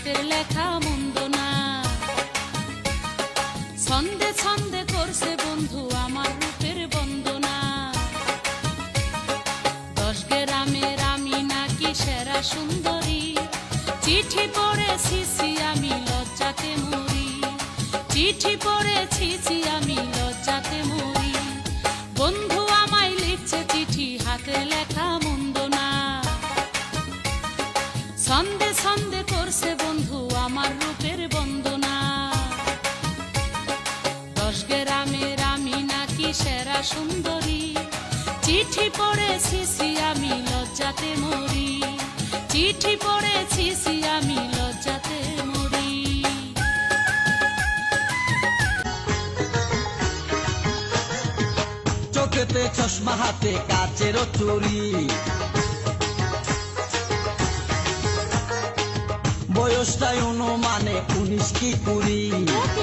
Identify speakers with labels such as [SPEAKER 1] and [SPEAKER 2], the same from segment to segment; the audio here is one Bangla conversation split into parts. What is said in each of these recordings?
[SPEAKER 1] হাতের লেখা মন্দ না। ছন্দে ছন্দে করছে বন্ধু আমার রূপের বন্দনা। 10 গ্রামের আমি নাকি সেরা সুন্দরী, চিঠি পড়েছি আমি লজ্জাতে মরি। চিঠি পড়েছি আমি লজ্জাতে মরি। বন্ধু আমায় লিখছে চিঠি হাতের লেখা মন্দ না। ছন্দে ছন্দে করছে বন্ধু আমার রূপের বন্দনা। 10 গ্রামের আমি নাকি সেরা সুন্দরী, চিঠি পড়েছি আমি লজ্জাতে মরি। চিঠি পড়েছি আমি লজ্জাতে মরি।
[SPEAKER 2] চোখেতে চশমা হাতে কাচের চুরি, বয়সটাই অনুমানে 19 কি 20।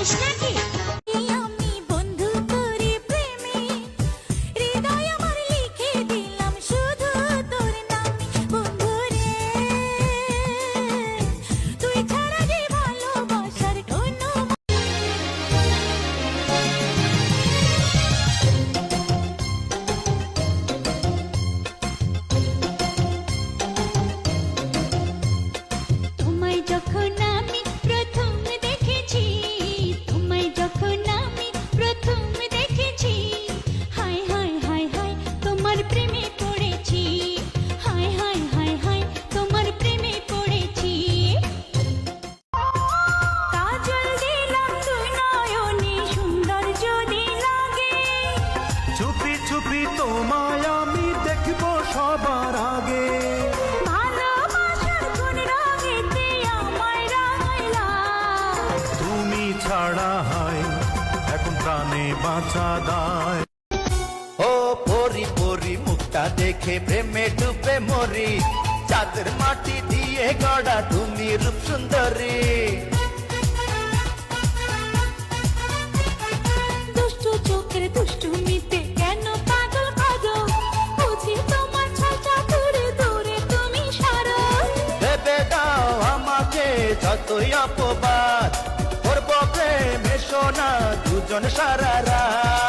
[SPEAKER 3] চুপি চুপি তোমায় আমি দেখবো সবার আগে। তুমি ছাড়া হয় এখন প্রাণে বাঁচা দায়।
[SPEAKER 4] ও পরি পরি মুখটা দেখে প্রেমে ডুবে মরি। চাঁদের মাটি দিয়ে গড়া তুমি রূপ সুন্দরী।
[SPEAKER 1] দুষ্টু চোখের দুষ্টুমিতে কেন পাগল পাগল, বুঝি তোমার ছাতা দূরে দূরে তুমি সরো।
[SPEAKER 4] ভেবে দাও আমাকে যতই অপবাদ, করবো প্রেমে সোনা দুজন সারা রাত।